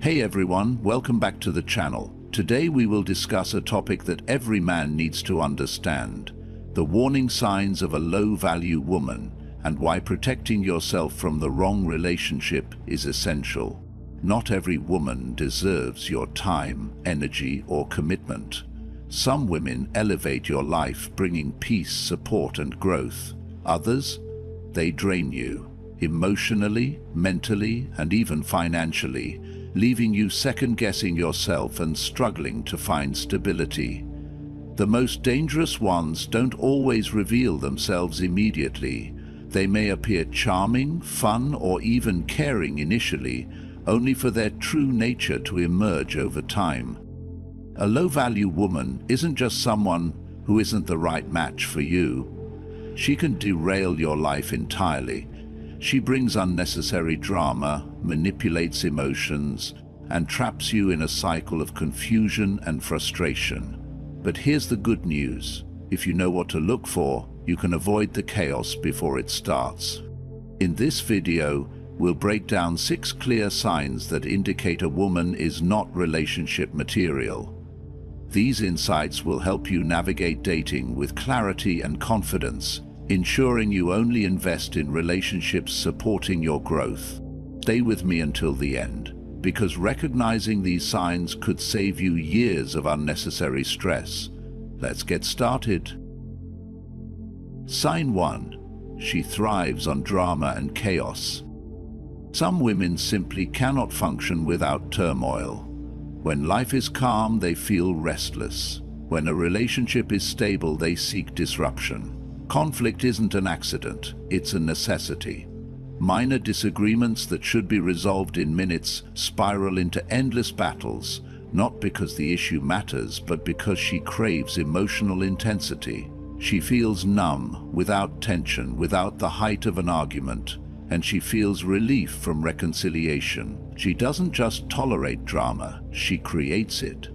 Hey everyone, welcome back to the channel. Today we will discuss a topic that every man needs to understand: the warning signs of a low-value woman, and why protecting yourself from the wrong relationship is essential. Not every woman deserves your time, energy, or commitment. Some women elevate your life, bringing peace, support, and growth. Others, they drain you, emotionally, mentally, and even financially, leaving you second-guessing yourself and struggling to find stability. The most dangerous ones don't always reveal themselves immediately. They may appear charming, fun, or even caring initially, only for their true nature to emerge over time. A low-value woman isn't just someone who isn't the right match for you. She can derail your life entirely. She brings unnecessary drama, manipulates emotions, and traps you in a cycle of confusion and frustration. But here's the good news: if you know what to look for, you can avoid the chaos before it starts. In this video, we'll break down 6 clear signs that indicate a woman is not relationship material. These insights will help you navigate dating with clarity and confidence, ensuring you only invest in relationships supporting your growth. Stay with me until the end, because recognizing these signs could save you years of unnecessary stress. Let's get started. Sign 1. She thrives on drama and chaos. Some women simply cannot function without turmoil. When life is calm, they feel restless. When a relationship is stable, they seek disruption. Conflict isn't an accident, it's a necessity. Minor disagreements that should be resolved in minutes spiral into endless battles, not because the issue matters, but because she craves emotional intensity. She feels numb, without tension, without the height of an argument, and she feels relief from reconciliation. She doesn't just tolerate drama, she creates it.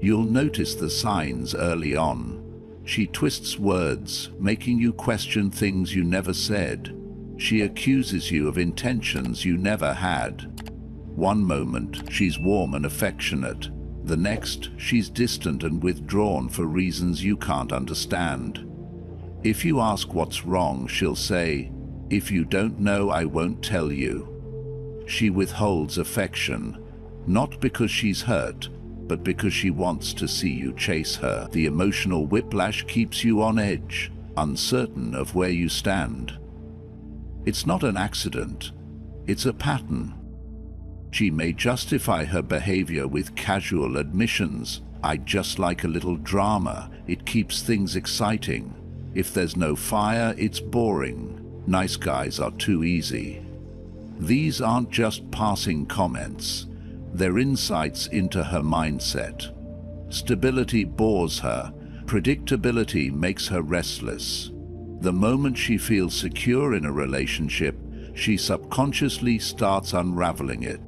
You'll notice the signs early on. She twists words, making you question things you never said. She accuses you of intentions you never had. One moment, she's warm and affectionate. The next, she's distant and withdrawn for reasons you can't understand. If you ask what's wrong, she'll say, "If you don't know, I won't tell you." She withholds affection, not because she's hurt, but because she wants to see you chase her. The emotional whiplash keeps you on edge, uncertain of where you stand. It's not an accident, it's a pattern. She may justify her behavior with casual admissions: "I just like a little drama, it keeps things exciting. If there's no fire, it's boring. Nice guys are too easy." These aren't just passing comments. They're insights into her mindset. Stability bores her. Predictability makes her restless. The moment she feels secure in a relationship, she subconsciously starts unraveling it.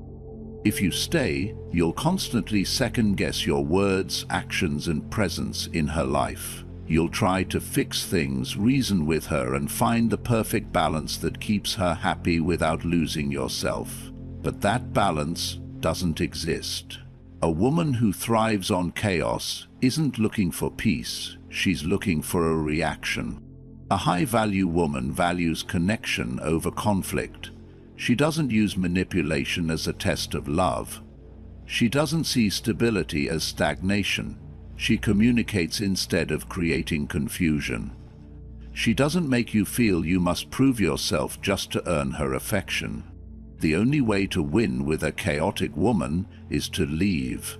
If you stay, you'll constantly second-guess your words, actions, and presence in her life. You'll try to fix things, reason with her, and find the perfect balance that keeps her happy without losing yourself. But that balance doesn't exist. A woman who thrives on chaos isn't looking for peace, she's looking for a reaction. A high-value woman values connection over conflict. She doesn't use manipulation as a test of love. She doesn't see stability as stagnation. She communicates instead of creating confusion. She doesn't make you feel you must prove yourself just to earn her affection. The only way to win with a chaotic woman is to leave.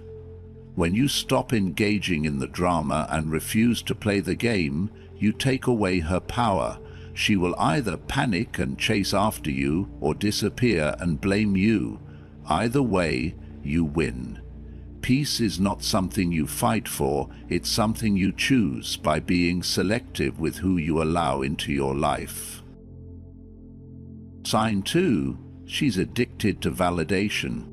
When you stop engaging in the drama and refuse to play the game, you take away her power. She will either panic and chase after you, or disappear and blame you. Either way, you win. Peace is not something you fight for, it's something you choose by being selective with who you allow into your life. Sign 2. She's addicted to validation.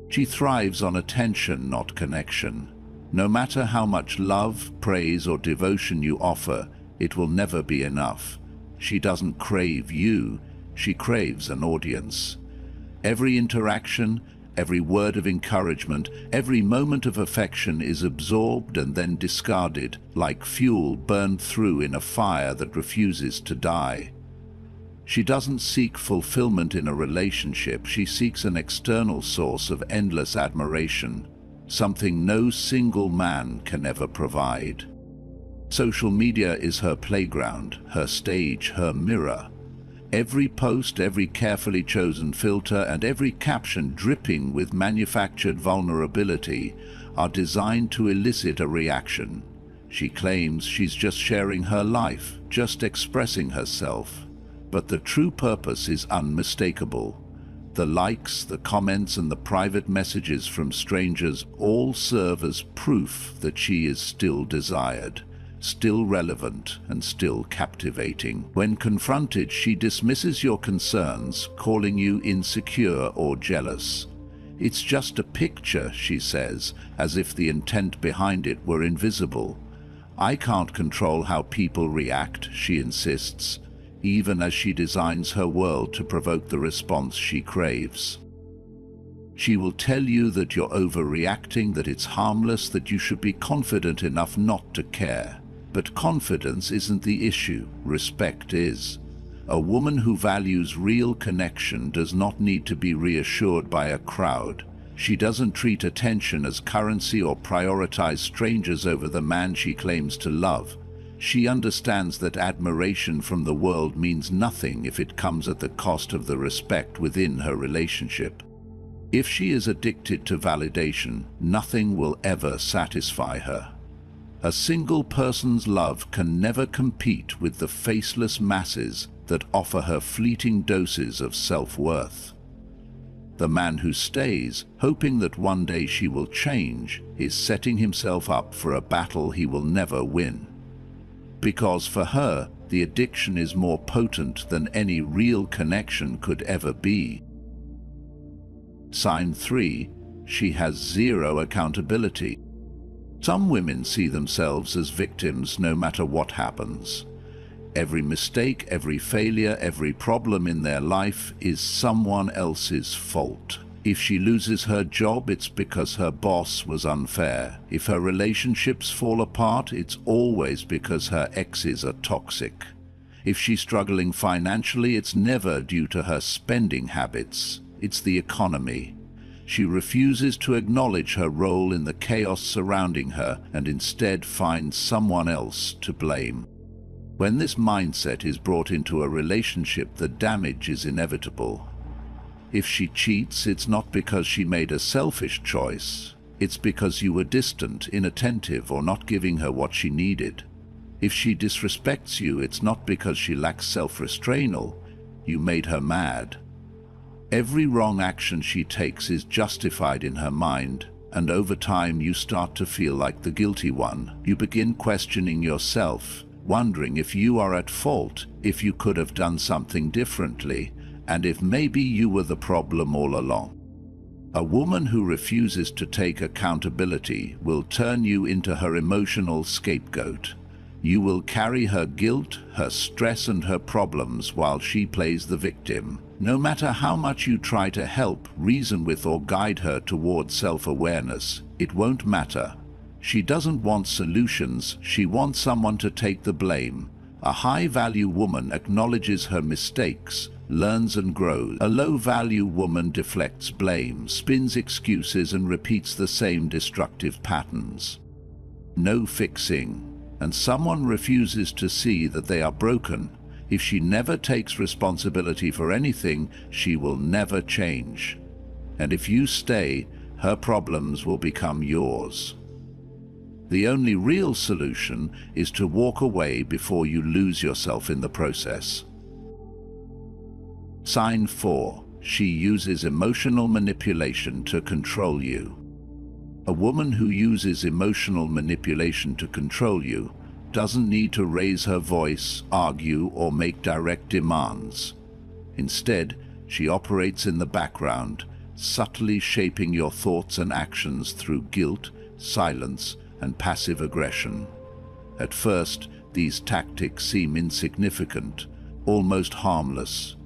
She thrives on attention, not connection. No matter how much love, praise, or devotion you offer, it will never be enough. She doesn't crave you, she craves an audience. Every interaction, Every word of encouragement, every moment of affection is absorbed and then discarded, like fuel burned through in a fire that refuses to die. She doesn't seek fulfillment in a relationship, she seeks an external source of endless admiration, something no single man can ever provide. Social media is her playground, her stage, her mirror. Every post, every carefully chosen filter, and every caption dripping with manufactured vulnerability are designed to elicit a reaction. She claims she's just sharing her life, just expressing herself. But the true purpose is unmistakable. The likes, the comments, and the private messages from strangers all serve as proof that she is still desired, still relevant, and still captivating. When confronted, she dismisses your concerns, calling you insecure or jealous. It's just a picture, she says, as if the intent behind it were invisible. I can't control how people react, she insists, even as she designs her world to provoke the response she craves. She will tell you that you're overreacting, that it's harmless, that you should be confident enough not to care. But confidence isn't the issue, respect is. A woman who values real connection does not need to be reassured by a crowd. She doesn't treat attention as currency or prioritize strangers over the man she claims to love. She understands that admiration from the world means nothing if it comes at the cost of the respect within her relationship. If she is addicted to validation, nothing will ever satisfy her. A single person's love can never compete with the faceless masses that offer her fleeting doses of self-worth. The man who stays, hoping that one day she will change, is setting himself up for a battle he will never win. Because for her, the addiction is more potent than any real connection could ever be. Sign 3. She has zero accountability. Some women see themselves as victims no matter what happens. Every mistake, every failure, every problem in their life is someone else's fault. If she loses her job, it's because her boss was unfair. If her relationships fall apart, it's always because her exes are toxic. If she's struggling financially, it's never due to her spending habits. It's the economy. She refuses to acknowledge her role in the chaos surrounding her and instead finds someone else to blame. When this mindset is brought into a relationship, the damage is inevitable. If she cheats, it's not because she made a selfish choice. It's because you were distant, inattentive, or not giving her what she needed. If she disrespects you, it's not because she lacks self-restraint. You made her mad. Every wrong action she takes is justified in her mind, and over time you start to feel like the guilty one. You begin questioning yourself, wondering if you are at fault, if you could have done something differently, and if maybe you were the problem all along. A woman who refuses to take accountability will turn you into her emotional scapegoat. You will carry her guilt, her stress, and her problems while she plays the victim. No matter how much you try to help, reason with, or guide her towards self-awareness, it won't matter. She doesn't want solutions, she wants someone to take the blame. A high-value woman acknowledges her mistakes, learns and grows. A low-value woman deflects blame, spins excuses, and repeats the same destructive patterns. No fixing. And someone refuses to see that they are broken. If she never takes responsibility for anything, she will never change. And if you stay, her problems will become yours. The only real solution is to walk away before you lose yourself in the process. Sign 4. She uses emotional manipulation to control you. A woman who uses emotional manipulation to control you doesn't need to raise her voice, argue, or make direct demands. Instead, she operates in the background, subtly shaping your thoughts and actions through guilt, silence, and passive aggression. At first, these tactics seem insignificant, almost harmless.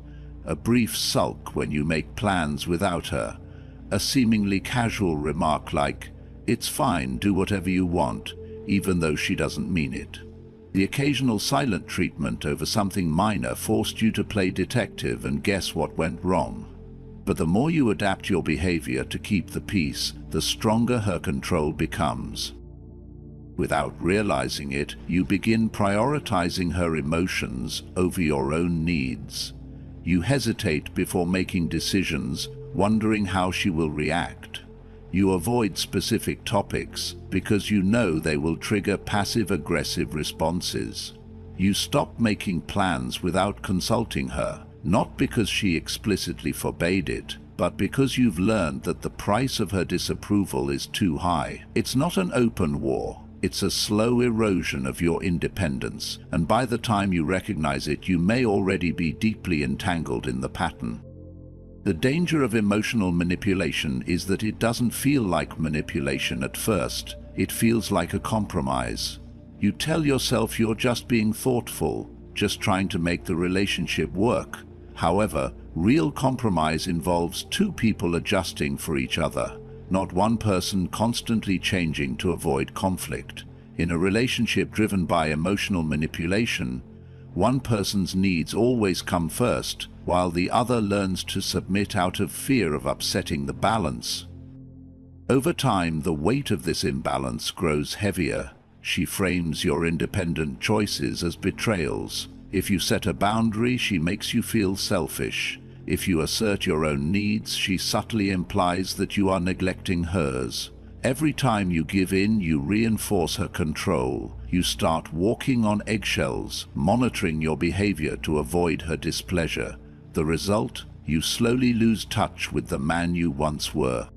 A brief sulk when you make plans without her, a seemingly casual remark like, "It's fine, do whatever you want," even though she doesn't mean it. The occasional silent treatment over something minor forced you to play detective and guess what went wrong. But the more you adapt your behavior to keep the peace, the stronger her control becomes. Without realizing it, you begin prioritizing her emotions over your own needs. You hesitate before making decisions, wondering how she will react. You avoid specific topics because you know they will trigger passive-aggressive responses. You stop making plans without consulting her, not because she explicitly forbade it, but because you've learned that the price of her disapproval is too high. It's not an open war. It's a slow erosion of your independence, and by the time you recognize it, you may already be deeply entangled in the pattern. The danger of emotional manipulation is that it doesn't feel like manipulation at first. It feels like a compromise. You tell yourself you're just being thoughtful, just trying to make the relationship work. However, real compromise involves two people adjusting for each other, not one person constantly changing to avoid conflict. In a relationship driven by emotional manipulation, one person's needs always come first, while the other learns to submit out of fear of upsetting the balance. Over time, the weight of this imbalance grows heavier. She frames your independent choices as betrayals. If you set a boundary, she makes you feel selfish. If you assert your own needs, she subtly implies that you are neglecting hers. Every time you give in, you reinforce her control. You start walking on eggshells, monitoring your behavior to avoid her displeasure. The result? You slowly lose touch with the man you once were.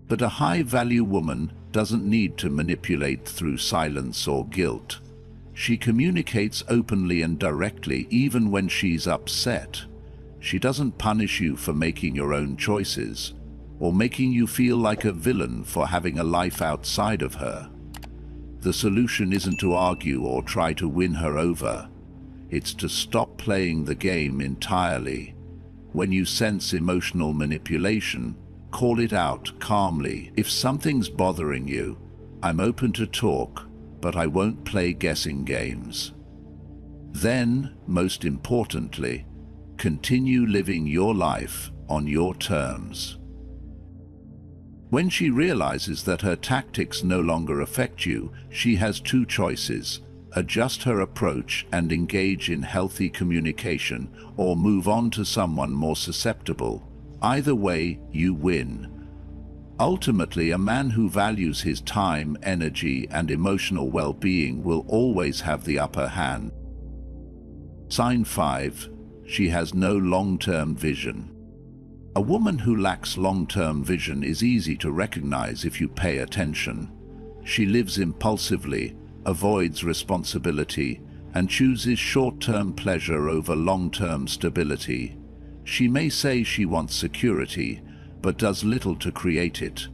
But a high-value woman doesn't need to manipulate through silence or guilt. She communicates openly and directly, even when she's upset. She doesn't punish you for making your own choices, or making you feel like a villain for having a life outside of her. The solution isn't to argue or try to win her over. It's to stop playing the game entirely. When you sense emotional manipulation, call it out calmly. If something's bothering you, I'm open to talk, but I won't play guessing games. Then, most importantly, continue living your life on your terms. When she realizes that her tactics no longer affect you, she has two choices: adjust her approach and engage in healthy communication, or move on to someone more susceptible. Either way, you win. Ultimately, a man who values his time, energy, and emotional well-being will always have the upper hand. Sign 5. She has no long-term vision. A woman who lacks long-term vision is easy to recognize if you pay attention. She lives impulsively, avoids responsibility, and chooses short-term pleasure over long-term stability. She may say she wants security, but does little to create it.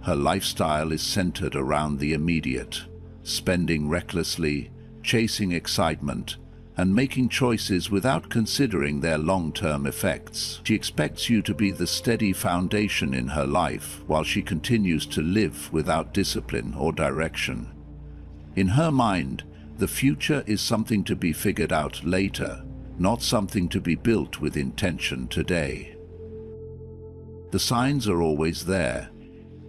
Her lifestyle is centered around the immediate, spending recklessly, chasing excitement, and making choices without considering their long-term effects. She expects you to be the steady foundation in her life, while she continues to live without discipline or direction. In her mind, the future is something to be figured out later, not something to be built with intention today. The signs are always there.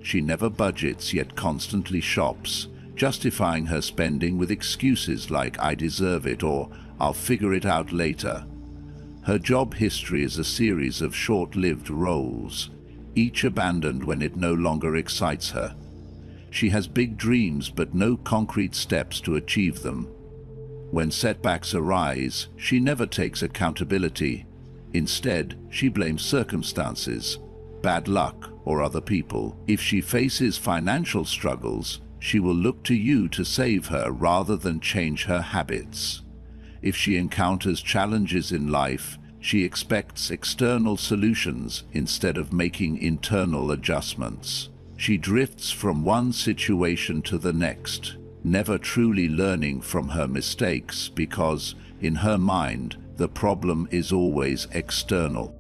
She never budgets, yet constantly shops, justifying her spending with excuses like "I deserve it" or "I'll figure it out later." Her job history is a series of short-lived roles, each abandoned when it no longer excites her. She has big dreams but no concrete steps to achieve them. When setbacks arise, she never takes accountability. Instead, she blames circumstances, bad luck, or other people. If she faces financial struggles, she will look to you to save her rather than change her habits. If she encounters challenges in life, she expects external solutions instead of making internal adjustments. She drifts from one situation to the next, never truly learning from her mistakes because, in her mind, the problem is always external.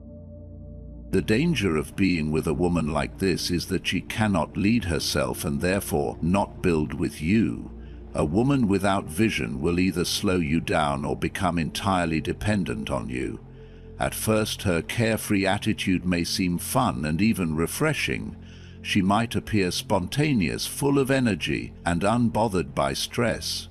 The danger of being with a woman like this is that she cannot lead herself and therefore not build with you. A woman without vision will either slow you down or become entirely dependent on you. At first, her carefree attitude may seem fun and even refreshing. She might appear spontaneous, full of energy, and unbothered by stress.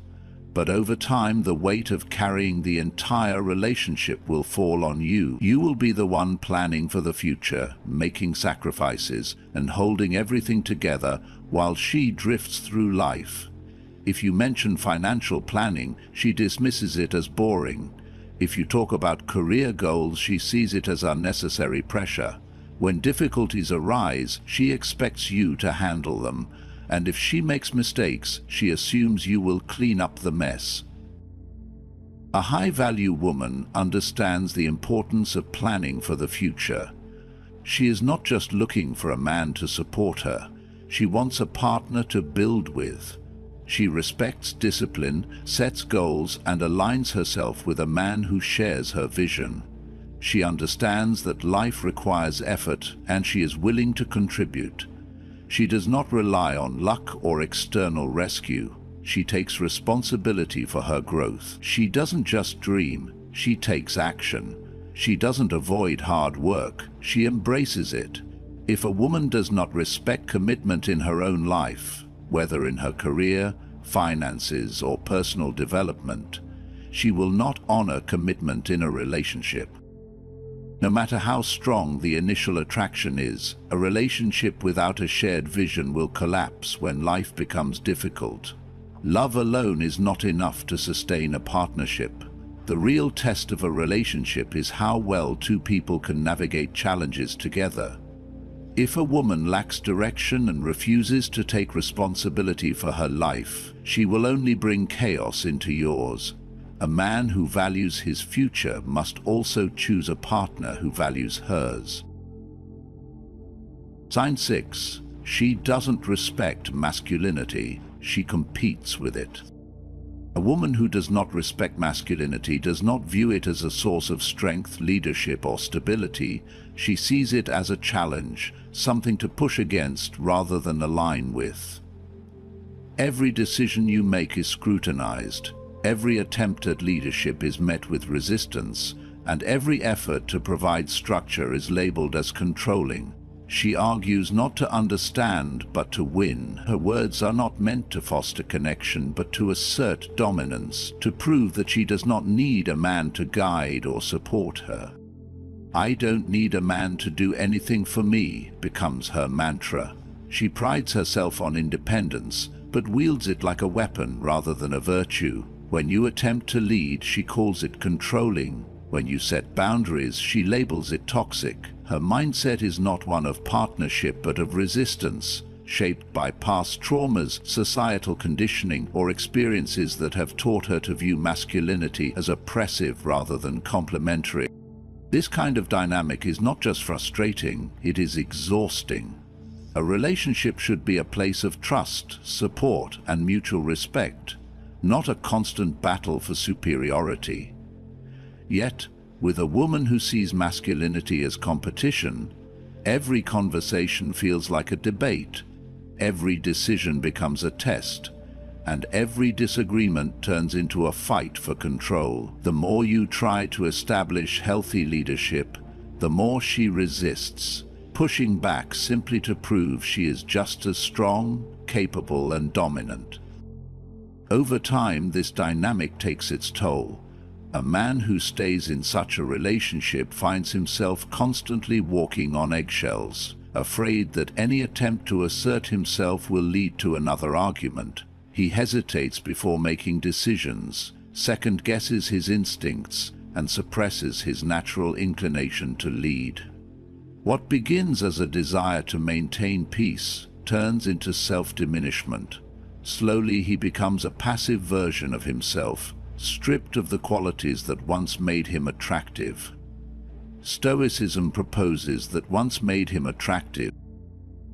But over time, the weight of carrying the entire relationship will fall on you. You will be the one planning for the future, making sacrifices, and holding everything together while she drifts through life. If you mention financial planning, she dismisses it as boring. If you talk about career goals, she sees it as unnecessary pressure. When difficulties arise, she expects you to handle them. And if she makes mistakes, she assumes you will clean up the mess. A high-value woman understands the importance of planning for the future. She is not just looking for a man to support her. She wants a partner to build with. She respects discipline, sets goals, and aligns herself with a man who shares her vision. She understands that life requires effort, and she is willing to contribute. She does not rely on luck or external rescue. She takes responsibility for her growth. She doesn't just dream, she takes action. She doesn't avoid hard work, she embraces it. If a woman does not respect commitment in her own life, whether in her career, finances, or personal development, she will not honor commitment in a relationship. No matter how strong the initial attraction is, a relationship without a shared vision will collapse when life becomes difficult. Love alone is not enough to sustain a partnership. The real test of a relationship is how well two people can navigate challenges together. If a woman lacks direction and refuses to take responsibility for her life, she will only bring chaos into yours. A man who values his future must also choose a partner who values hers. Sign 6. She doesn't respect masculinity, she competes with it. A woman who does not respect masculinity does not view it as a source of strength, leadership, or stability. She sees it as a challenge, something to push against rather than align with. Every decision you make is scrutinized. Every attempt at leadership is met with resistance, and every effort to provide structure is labeled as controlling. She argues not to understand, but to win. Her words are not meant to foster connection, but to assert dominance, to prove that she does not need a man to guide or support her. "I don't need a man to do anything for me," becomes her mantra. She prides herself on independence, but wields it like a weapon rather than a virtue. When you attempt to lead, she calls it controlling. When you set boundaries, she labels it toxic. Her mindset is not one of partnership but of resistance, shaped by past traumas, societal conditioning, or experiences that have taught her to view masculinity as oppressive rather than complementary. This kind of dynamic is not just frustrating, it is exhausting. A relationship should be a place of trust, support, and mutual respect, not a constant battle for superiority. Yet, with a woman who sees masculinity as competition, every conversation feels like a debate, every decision becomes a test, and every disagreement turns into a fight for control. The more you try to establish healthy leadership, the more she resists, pushing back simply to prove she is just as strong, capable, and dominant. Over time, this dynamic takes its toll. A man who stays in such a relationship finds himself constantly walking on eggshells, afraid that any attempt to assert himself will lead to another argument. He hesitates before making decisions, second-guesses his instincts, and suppresses his natural inclination to lead. What begins as a desire to maintain peace turns into self-diminishment. Slowly he becomes a passive version of himself, stripped of the qualities that once made him attractive. Stoicism proposes that once made him attractive.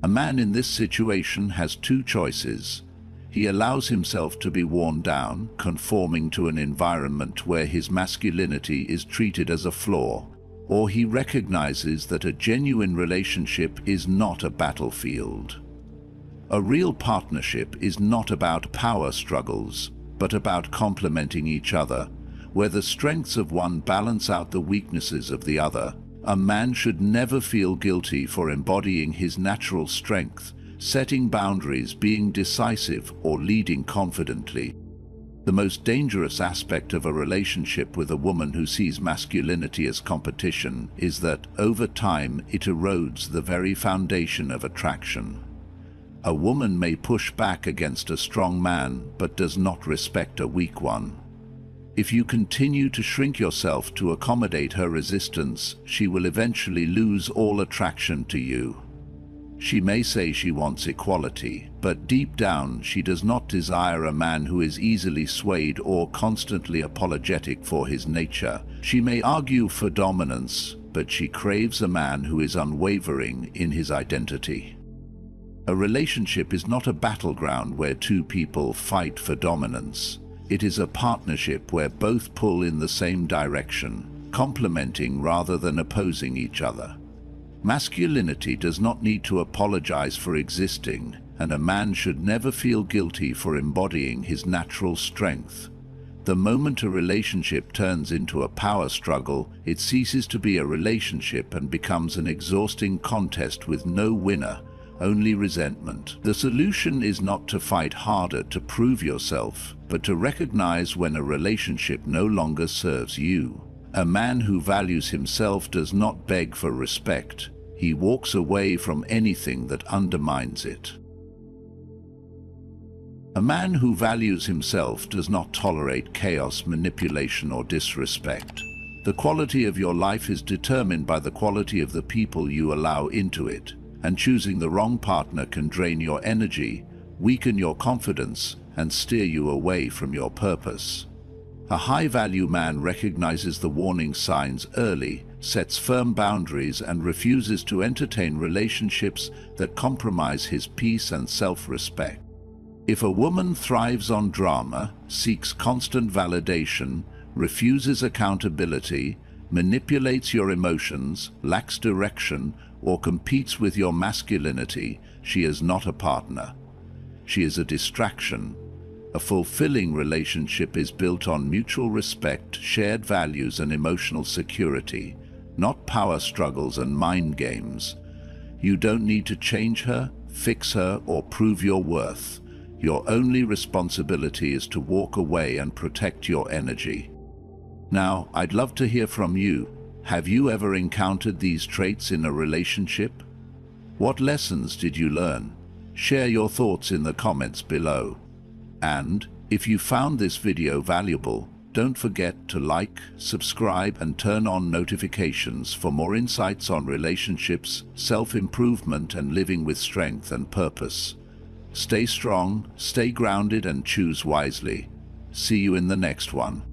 A man in this situation has two choices. He allows himself to be worn down, conforming to an environment where his masculinity is treated as a flaw, or he recognizes that a genuine relationship is not a battlefield. A real partnership is not about power struggles, but about complementing each other, where the strengths of one balance out the weaknesses of the other. A man should never feel guilty for embodying his natural strength, setting boundaries, being decisive, or leading confidently. The most dangerous aspect of a relationship with a woman who sees masculinity as competition is that, over time, it erodes the very foundation of attraction. A woman may push back against a strong man, but does not respect a weak one. If you continue to shrink yourself to accommodate her resistance, she will eventually lose all attraction to you. She may say she wants equality, but deep down she does not desire a man who is easily swayed or constantly apologetic for his nature. She may argue for dominance, but she craves a man who is unwavering in his identity. A relationship is not a battleground where two people fight for dominance. It is a partnership where both pull in the same direction, complementing rather than opposing each other. Masculinity does not need to apologize for existing, and a man should never feel guilty for embodying his natural strength. The moment a relationship turns into a power struggle, it ceases to be a relationship and becomes an exhausting contest with no winner, only resentment. The solution is not to fight harder to prove yourself, but to recognize when a relationship no longer serves you. A man who values himself does not beg for respect. He walks away from anything that undermines it. A man who values himself does not tolerate chaos, manipulation, or disrespect. The quality of your life is determined by the quality of the people you allow into it, and choosing the wrong partner can drain your energy, weaken your confidence, and steer you away from your purpose. A high-value man recognizes the warning signs early, sets firm boundaries, and refuses to entertain relationships that compromise his peace and self-respect. If a woman thrives on drama, seeks constant validation, refuses accountability, manipulates your emotions, lacks direction, or competes with your masculinity, she is not a partner. She is a distraction. A fulfilling relationship is built on mutual respect, shared values, and emotional security, not power struggles and mind games. You don't need to change her, fix her, or prove your worth. Your only responsibility is to walk away and protect your energy. Now, I'd love to hear from you. Have you ever encountered these traits in a relationship? What lessons did you learn? Share your thoughts in the comments below. And if you found this video valuable, don't forget to like, subscribe, and turn on notifications for more insights on relationships, self-improvement, and living with strength and purpose. Stay strong, stay grounded, and choose wisely. See you in the next one.